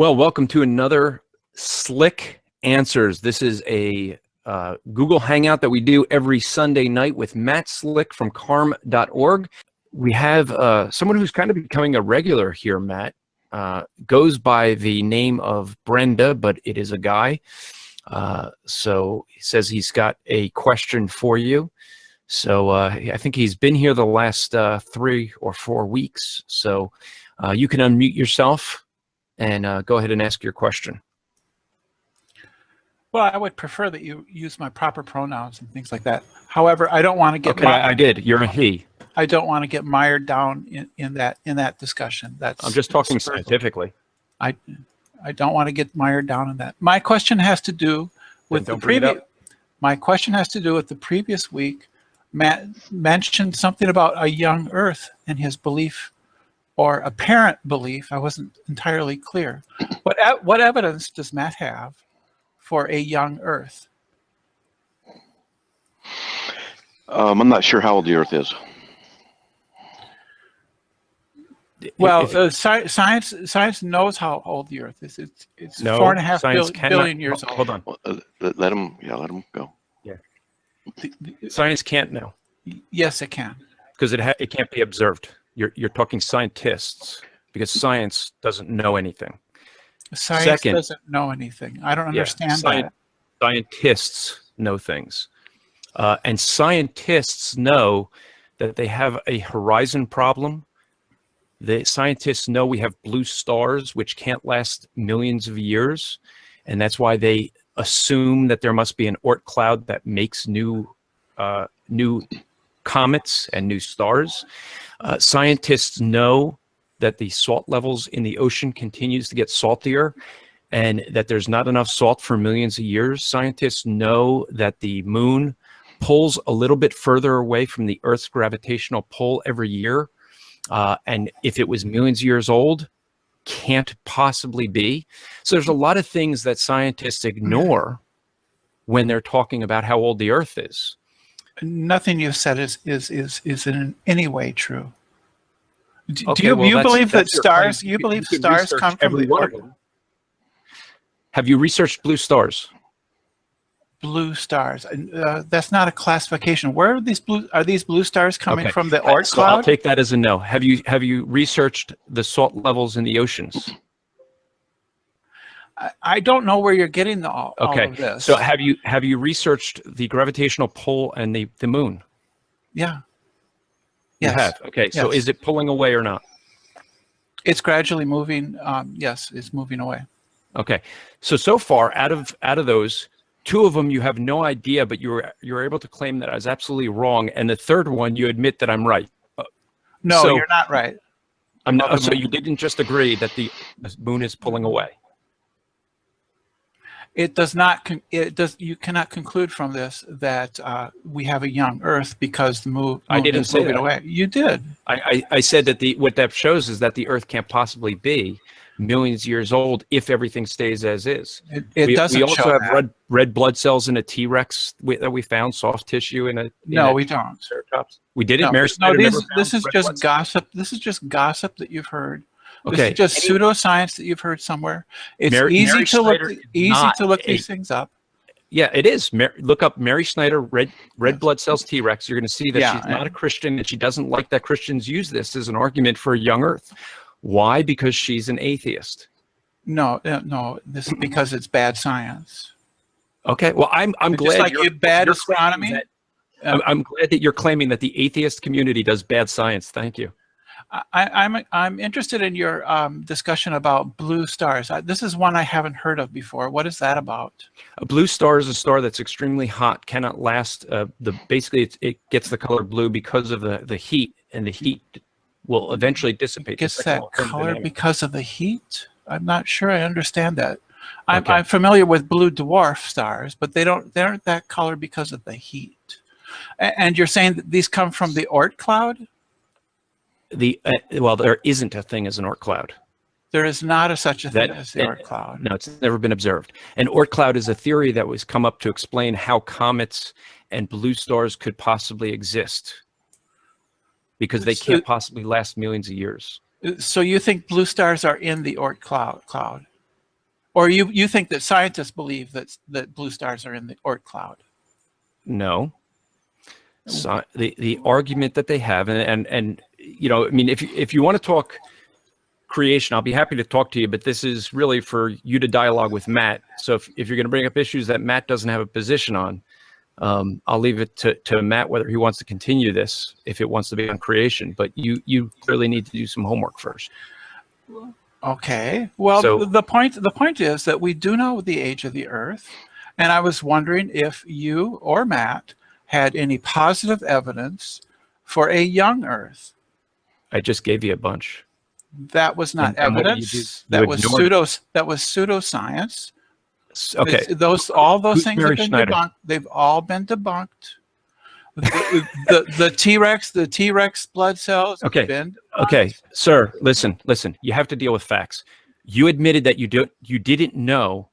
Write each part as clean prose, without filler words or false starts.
Well, welcome to another Slick Answers. This is a Google Hangout that we do every Sunday night with Matt Slick from carm.org. We have someone who's kind of becoming a regular here, Matt. Goes by the name of Brenda, but it is a guy. So he says he's got a question for you. So I think he's been here the last 3 or 4 weeks. So you can unmute yourself and go ahead and ask your question. Well, I would prefer that you use my proper pronouns and things like that. However, I don't want to get I did. You're a he. I don't want to get mired down in that discussion. I'm just talking scientifically. I don't want to get mired down in that. My question has to do with the previous. My question has to do with the previous week. Matt mentioned something about a young Earth and his belief, or apparent belief. I wasn't entirely clear. What evidence does Matt have for a young Earth? I'm not sure how old the Earth is. Well, science knows how old the Earth is. It's no, 4.5 billion years old. Hold on. Let him go. Yeah. Science can't know. Yes, it can. Because it can't be observed. You're talking scientists, because science doesn't know anything. Science doesn't know anything. I don't understand that. Scientists know things. And scientists know that they have a horizon problem. The scientists know we have blue stars, which can't last millions of years. And that's why they assume that there must be an Oort cloud that makes new comets and new stars. Scientists know that the salt levels in the ocean continues to get saltier and that there's not enough salt for millions of years. Scientists know that the moon pulls a little bit further away from the Earth's gravitational pull every year. And if it was millions of years old, can't possibly be. So there's a lot of things that scientists ignore when they're talking about how old the Earth is. Nothing you've said is in any way true. Do Okay, you well, believe that stars? You believe stars come from the Earth? Have you researched blue stars? Blue stars. That's not a classification. Where are these blue stars coming from? The Oort so cloud? I'll take that as a no. Have you researched the salt levels in the oceans? I don't know where you're getting all of this. So have you researched the gravitational pull and the moon? Yeah. Yes. You have. Okay. Yes. So is it pulling away or not? It's gradually moving. Yes, it's moving away. Okay. So far out of those, 2 of them you have no idea, but you're able to claim that I was absolutely wrong, and the third one you admit that I'm right. No, you're not right. I'm not. So you didn't just agree that the moon is pulling away. It does not. You cannot conclude from this that we have a young Earth because the moon is moving away. You did. I said that what that shows is that the Earth can't possibly be millions of years old if everything stays as is. It doesn't. We also show have that. red blood cells in a T-Rex that we found, soft tissue in a. No, we don't. We didn't. No, Mary Snyder this is just gossip. This is just gossip that you've heard. Okay. This is just pseudoscience that you've heard somewhere. It's easy to look these things up. Yeah, it is. Look up Mary Snyder, red blood cells T-Rex. You're going to see that she's not a Christian, and she doesn't like that Christians use this as an argument for a young Earth. Why? Because she's an atheist. No. This is because it's bad science. Okay. Well, I'm glad you're bad astronomy. I'm glad that you're claiming that the atheist community does bad science. Thank you. I'm interested in your discussion about blue stars. This is one I haven't heard of before. What is that about? A blue star is a star that's extremely hot, cannot last. Basically, it gets the color blue because of the heat, and the heat will eventually dissipate. It gets that color because of the heat? I'm not sure I understand that. I'm familiar with blue dwarf stars, but they aren't that color because of the heat. And you're saying that these come from the Oort cloud? Well, there isn't a thing as an Oort cloud. There is not such a thing as the Oort cloud. No, it's never been observed. An Oort cloud is a theory that was come up to explain how comets and blue stars could possibly exist, because they can't possibly last millions of years. So you think blue stars are in the Oort cloud? Or you think that scientists believe that blue stars are in the Oort cloud? No. So the argument that they have, and you know, I mean, if you want to talk creation, I'll be happy to talk to you, but this is really for you to dialogue with Matt. So if you're going to bring up issues that Matt doesn't have a position on, I'll leave it to Matt whether he wants to continue this, if it wants to be on creation. But you clearly need to do some homework first. Okay. Well, So, the point is that we do know the age of the Earth, and I was wondering if you or Matt had any positive evidence for a young Earth. I just gave you a bunch. That was not And what do you evidence. do? You That was ignored pseudoscience. Okay. All those Who's things Mary have been Schneider? debunked. They've all been debunked. The T-Rex blood cells Okay. have been debunked. Okay, sir, listen. You have to deal with facts. You admitted that you didn't know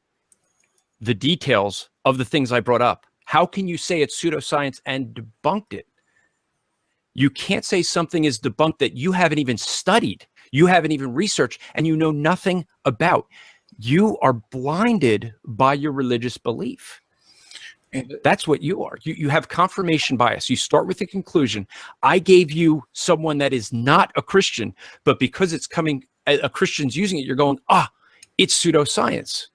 the details of the things I brought up. How can you say it's pseudoscience and debunked it? You can't say something is debunked that you haven't even studied, you haven't even researched, and you know nothing about. You are blinded by your religious belief. That's what you are. You have confirmation bias. You start with the conclusion. I gave you someone that is not a Christian, but because it's coming, a Christian's using it, you're going, it's pseudoscience.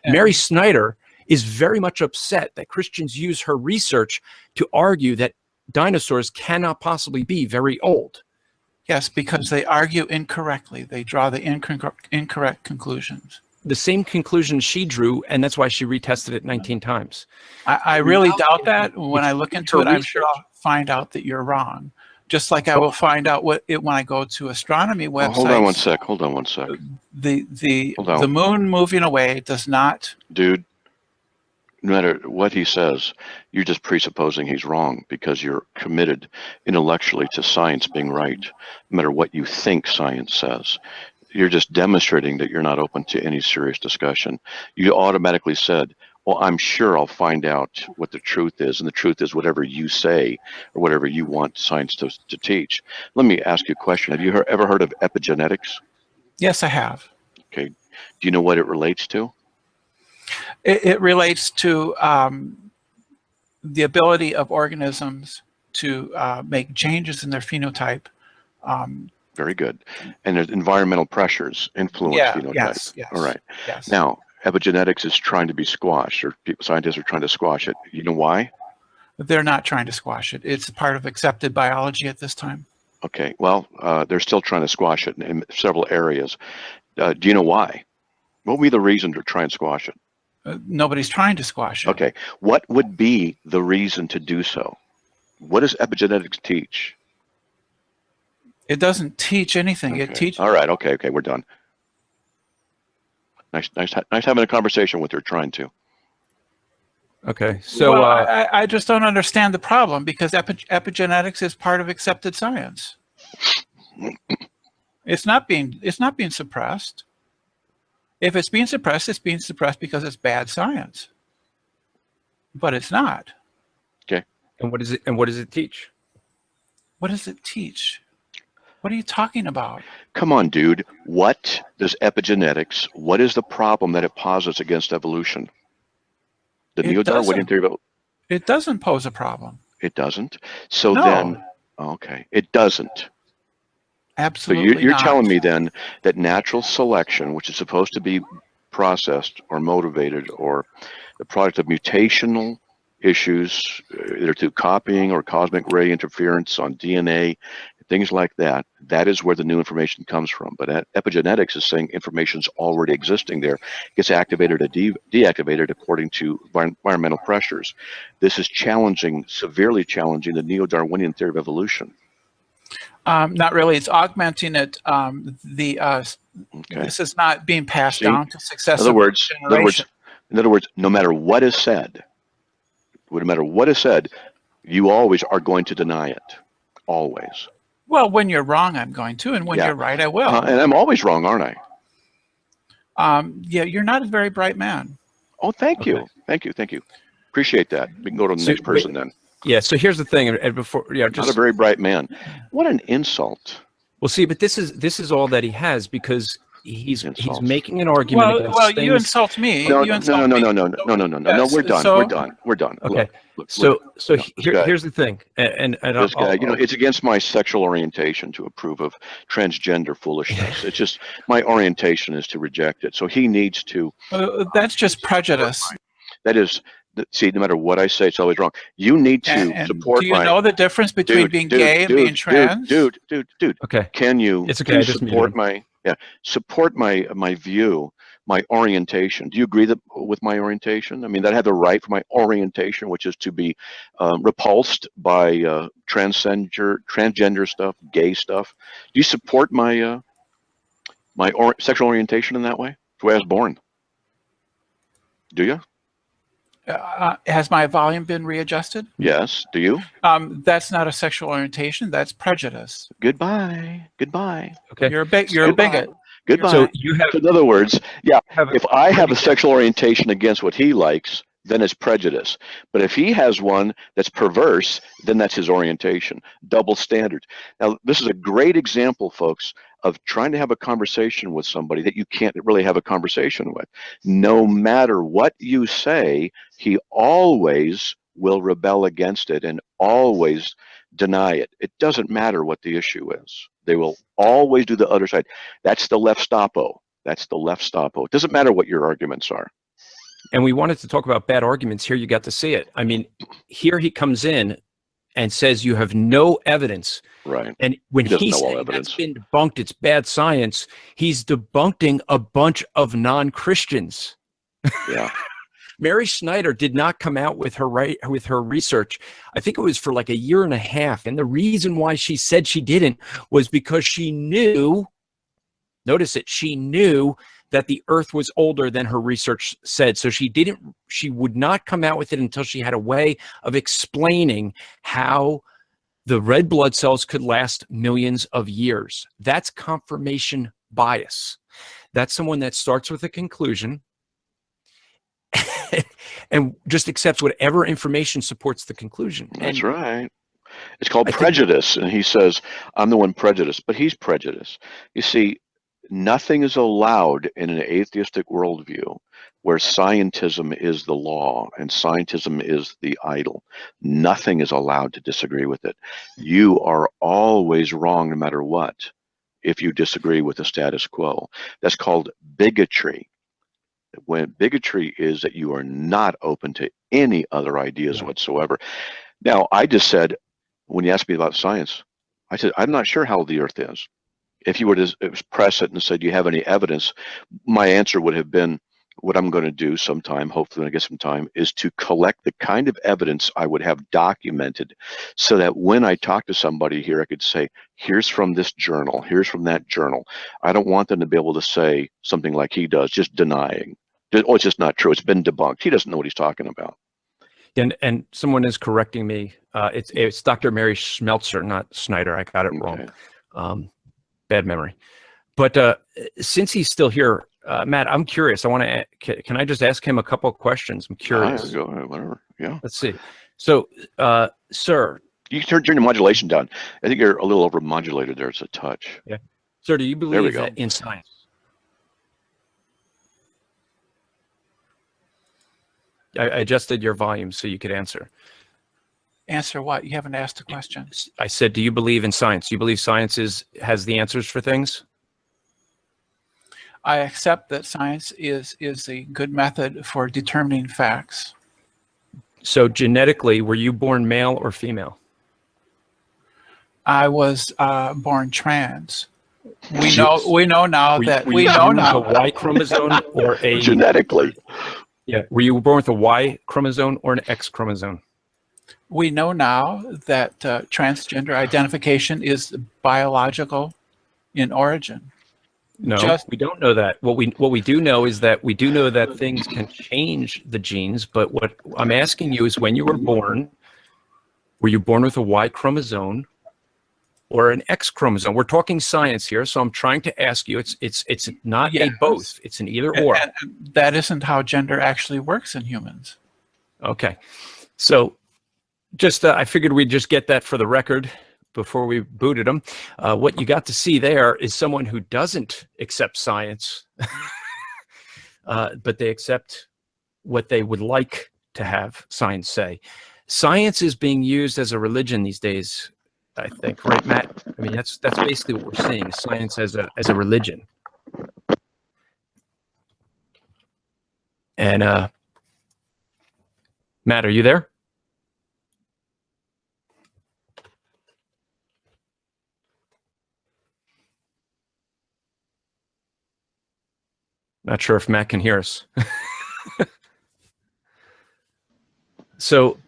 Yeah. Mary Schneider is very much upset that Christians use her research to argue that dinosaurs cannot possibly be very old. Yes, because they argue incorrectly. They draw the incorrect conclusions. The same conclusion she drew, and that's why she retested it 19 times. I really doubt that. When I look into it, I'm sure I'll find out that you're wrong. Just like I will find out when I go to astronomy websites. Hold on one sec. Hold on one sec. The moon moving away does not. Dude, no matter what he says, you're just presupposing he's wrong because you're committed intellectually to science being right, no matter what you think science says. You're just demonstrating that you're not open to any serious discussion. You automatically said, well, I'm sure I'll find out what the truth is, and the truth is whatever you say or whatever you want science to teach. Let me ask you a question. Have you ever heard of epigenetics? Yes, I have. Okay. Do you know what it relates to? It relates to the ability of organisms to make changes in their phenotype. Very good. And there's environmental pressures influence phenotype. Yes. All right. Yes. Now, epigenetics is trying to be squashed, or scientists are trying to squash it. You know why? They're not trying to squash it. It's part of accepted biology at this time. Okay. Well, they're still trying to squash it in several areas. Do you know why? What would be the reason to try and squash it? Nobody's trying to squash it. Okay. What would be the reason to do so? What does epigenetics teach? It doesn't teach anything. Okay. It teaches. All right. Okay. Okay. We're done. Nice having a conversation with her. Trying to. Okay, so well, I just don't understand the problem, because epigenetics is part of accepted science. It's not being suppressed. If it's being suppressed because it's bad science. But it's not. Okay. And what is it? And what does it teach? What does it teach? What are you talking about? Come on, dude. What does epigenetics? What is the problem that it posits against evolution? The neo-Darwinian theory about it doesn't pose a problem. It doesn't. So No. then, okay, it doesn't. Absolutely. So you're not. telling me then that natural selection, which is supposed to be processed or motivated or the product of mutational issues, either through copying or cosmic ray interference on DNA, things like that, that is where the new information comes from. But epigenetics is saying information's already existing there. It gets activated or deactivated according to environmental pressures. This is challenging, severely challenging the neo-Darwinian theory of evolution. Not really. It's augmenting it. Okay. This is not being passed down to successive generations. In other words, no matter what is said, you always are going to deny it. Always. Well, when you're wrong, I'm going to, and when you're right, I will. And I'm always wrong, aren't I? Yeah, you're not a very bright man. Oh, thank you. Thank you. Appreciate that. We can go to the next person then. Yeah, so here's the thing, and before, just not a very bright man. What an insult. Well, see, but this is all that he has, because he's Insults. making an argument against Well, things. you insult me. No, You insult me. no, we're done. So- We're done. We're done. Okay. Look, Here's the thing, and this guy, it's against my sexual orientation to approve of transgender foolishness. It's just my orientation is to reject it. So he needs to. That's just prejudice. That is, see, no matter what I say, it's always wrong. You need to And support do you know the difference between being gay and being trans? Dude. Okay. Can you? It's okay. I just support my view, my orientation? Do you agree with my orientation? I mean, that I have the right for my orientation, which is to be repulsed by transgender stuff, gay stuff. Do you support my sexual orientation in that way? It's the way I was born. Do you? Has my volume been readjusted? Yes. Do you? That's not a sexual orientation. That's prejudice. Goodbye. Okay. You're a bigot. Goodbye. So you have, in other words, if I have a pretty- sexual orientation against what he likes, then it's prejudice. But if he has one that's perverse, then that's his orientation. Double standard. Now, this is a great example, folks, of trying to have a conversation with somebody that you can't really have a conversation with. No matter what you say, he always will rebel against it and always deny it. It doesn't matter what the issue is. They will always do the other side. That's the left stopo. That's the left stopo. It doesn't matter what your arguments are. and we wanted to talk about bad arguments. Here you got to see it. I mean, here he comes in and says you have no evidence. Right. And when He doesn't he's know all saying evidence. that's been debunked, it's bad science, he's debunking a bunch of non-Christians. Yeah. Mary Schneider did not come out with her research. I think it was for like a year and a half. And the reason why she said she didn't was because she knew, notice it, she knew that the earth was older than her research said. So she would not come out with it until she had a way of explaining how the red blood cells could last millions of years. That's confirmation bias. That's someone that starts with a conclusion and just accepts whatever information supports the conclusion. That's right. It's called prejudice. And he says, I'm the one prejudiced, but he's prejudiced. You see, nothing is allowed in an atheistic worldview where scientism is the law and scientism is the idol. Nothing is allowed to disagree with it. You are always wrong no matter what if you disagree with the status quo. That's called bigotry. When bigotry is that you are not open to any other ideas whatsoever. Now, I just said, when you asked me about science, I said, I'm not sure how old the earth is. If you were to press it and said, do you have any evidence? My answer would have been, what I'm going to do sometime, hopefully when I get some time, is to collect the kind of evidence I would have documented so that when I talk to somebody here, I could say, here's from this journal, here's from that journal. I don't want them to be able to say something like he does, just denying. Oh, it's just not true. It's been debunked. He doesn't know what he's talking about. And someone is correcting me. It's Dr. Mary Schmelzer, not Schneider. I got it wrong. Bad memory. But since he's still here, Matt, I'm curious. I want to. Can I just ask him a couple of questions? I'm curious. Go ahead, whatever. Yeah. Let's see. So, sir, you can turn your modulation down. I think you're a little over modulated there. It's a touch. Yeah. Sir, do you believe that in science? I adjusted your volume so you could answer. Answer what? You haven't asked a question. I said, do you believe in science? Do you believe science has the answers for things? I accept that science is a good method for determining facts. So genetically, were you born male or female? I was born trans. We know now that were you born with a Y chromosome or a genetically. Yeah. Were you born with a Y chromosome or an X chromosome? We know now that transgender identification is biological in origin. No, we don't know that. What we do know is that we do know that things can change the genes, but what I'm asking you is, when you were you born with a Y chromosome or an X chromosome? We're talking science here, so I'm trying to ask you, it's not a both, it's an either or. And that isn't how gender actually works in humans. Okay. So just I figured we'd just get that for the record. before we booted him. What you got to see there is someone who doesn't accept science, but they accept what they would like to have science say. Science is being used as a religion these days, I think, right, Matt? I mean, that's basically what we're seeing: science as a religion. And Matt, are you there? Not sure if Matt can hear us. So,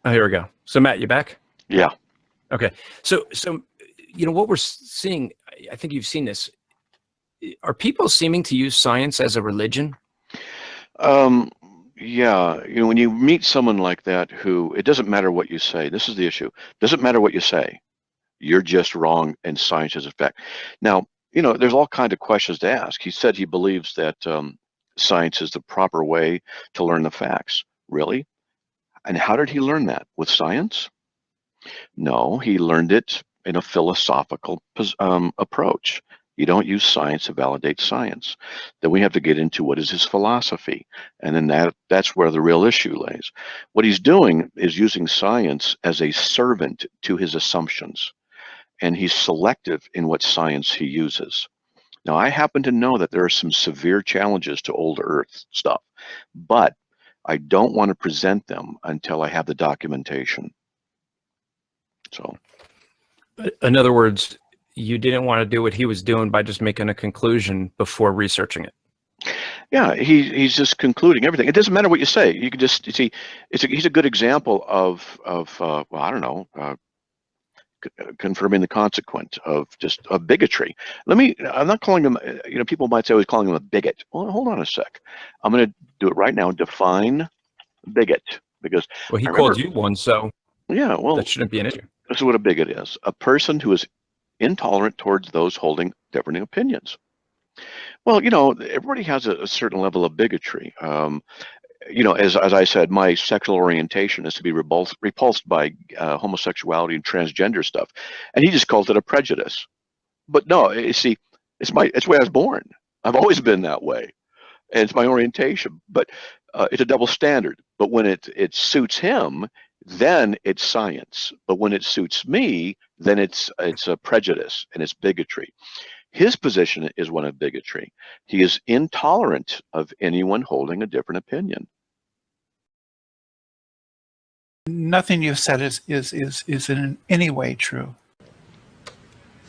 here we go. So Matt, you back? Yeah. Okay. So what we're seeing, I think you've seen this. Are people seeming to use science as a religion? Yeah. When you meet someone like that who, it doesn't matter what you say. This is the issue. It doesn't matter what you say. You're just wrong, and science is a fact. Now, there's all kinds of questions to ask. He said he believes that science is the proper way to learn the facts. Really? And how did he learn that? With science? No, he learned it in a philosophical approach. You don't use science to validate science. Then we have to get into what is his philosophy. And then that's where the real issue lays. What he's doing is using science as a servant to his assumptions. And he's selective in what science he uses. Now, I happen to know that there are some severe challenges to old Earth stuff, but I don't want to present them until I have the documentation. So, in other words, you didn't want to do what he was doing by just making a conclusion before researching it. Yeah, he's just concluding everything. It doesn't matter what you say. You can just see. He's a good example of well, I don't know. Confirming the consequent of bigotry. I'm not calling him, people might say I was calling him a bigot. Well, hold on a sec. I'm going to do it right now. Define bigot, because well, he called you one, so yeah, well, that shouldn't be an issue. This is what a bigot is: a person who is intolerant towards those holding different opinions. Well, everybody has a certain level of bigotry. As I said, my sexual orientation is to be repulsed by homosexuality and transgender stuff, and he just calls it a prejudice. But no, you see, it's the way I was born. I've always been that way, and it's my orientation. But it's a double standard. But when it suits him, then it's science. But when it suits me, then it's a prejudice and it's bigotry. His position is one of bigotry. He is intolerant of anyone holding a different opinion. Nothing you've said is in any way true.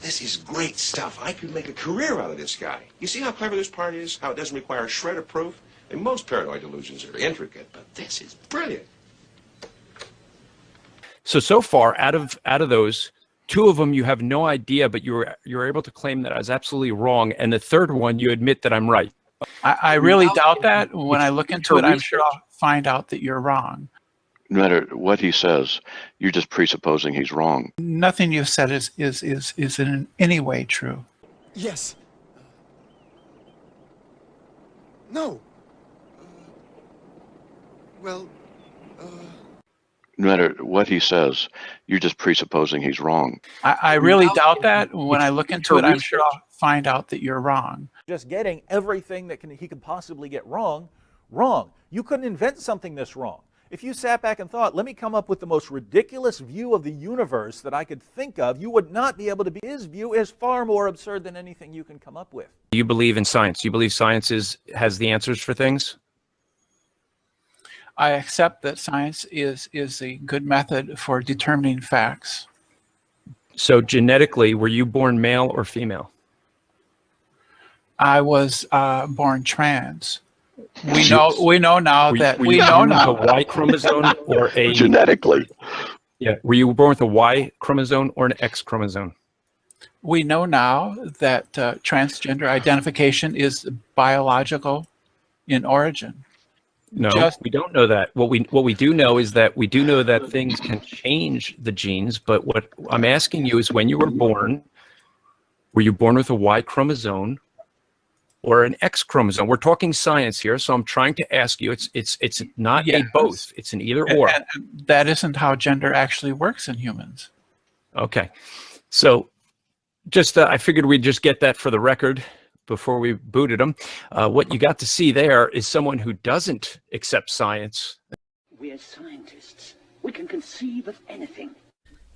This is great stuff. I could make a career out of this guy. You see how clever this part is? How it doesn't require a shred of proof? And most paranoid delusions are intricate, but this is brilliant. So far, out of those, two of them you have no idea, but you're able to claim that I was absolutely wrong, and the third one you admit that I'm right. I really doubt that. When I look into it, I'm sure I'll find out that you're wrong. No matter what he says, you're just presupposing he's wrong. Nothing you've said is in any way true. Yes. No. Well, No matter what he says, you're just presupposing he's wrong. I really doubt that. When I look into it, I'm sure I'll find out that you're wrong. Just getting everything that he could possibly get wrong. You couldn't invent something this wrong. If you sat back and thought, let me come up with the most ridiculous view of the universe that I could think of, you would not be able to be. His view is far more absurd than anything you can come up with. Do you believe in science? Do you believe science has the answers for things? I accept that science is a good method for determining facts. So genetically, were you born male or female? I was born trans. We know now that we know now. A Y chromosome or a genetically? Yeah. Were you born with a Y chromosome or an X chromosome? We know now that transgender identification is biological in origin. No, we don't know that. What we do know is that we do know that things can change the genes. But what I'm asking you is, when you were born, were you born with a Y chromosome or an X chromosome? We're talking science here, so I'm trying to ask you. It's not a both. It's an either or. And that isn't how gender actually works in humans. Okay. So just I figured we'd just get that for the record before we booted them. What you got to see there is someone who doesn't accept science. We're scientists. We can conceive of anything.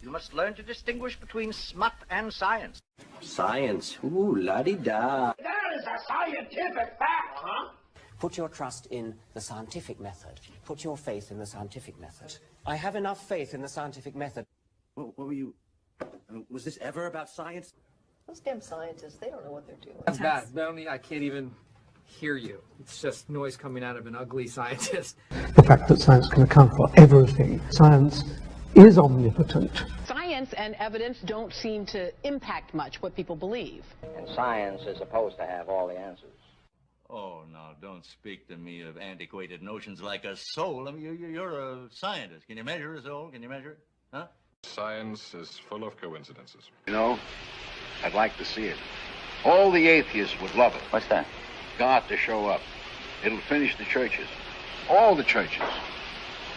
You must learn to distinguish between smut and science. Science? Ooh, la-di-da. That is a scientific fact, huh? Put your trust in the scientific method. Put your faith in the scientific method. I have enough faith in the scientific method. What were you... was this ever about science? Those damn scientists, they don't know what they're doing. That's bad. Melanie, I can't even hear you. It's just noise coming out of an ugly scientist. The fact that science can account for everything. Science is omnipotent. Science and evidence don't seem to impact much what people believe. And science is supposed to have all the answers. Oh, now, don't speak to me of antiquated notions like a soul. I mean, you're a scientist. Can you measure a soul? Can you measure it? Huh? Science is full of coincidences. You know, I'd like to see it. All the atheists would love it. What's that? God to show up. It'll finish the churches. All the churches.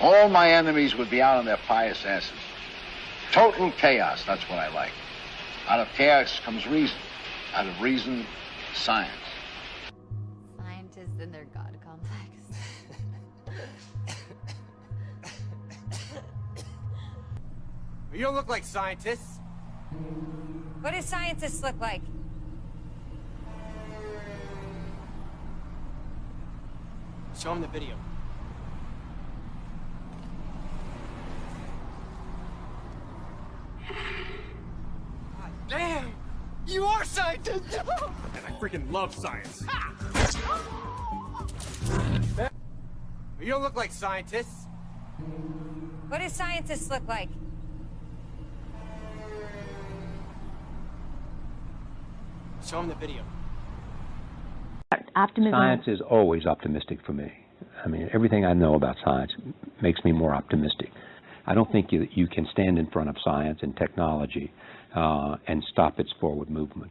All my enemies would be out on their pious asses. Total chaos, that's what I like. Out of chaos comes reason. Out of reason, science. Scientists and their God complex. You don't look like scientists. What do scientists look like? Show them the video. God damn! You are scientists! And I freaking love science. You don't look like scientists. What do scientists look like? Show them the video. Optimism. Science is always optimistic for me. I mean, everything I know about science makes me more optimistic. I don't think you can stand in front of science and technology and stop its forward movement.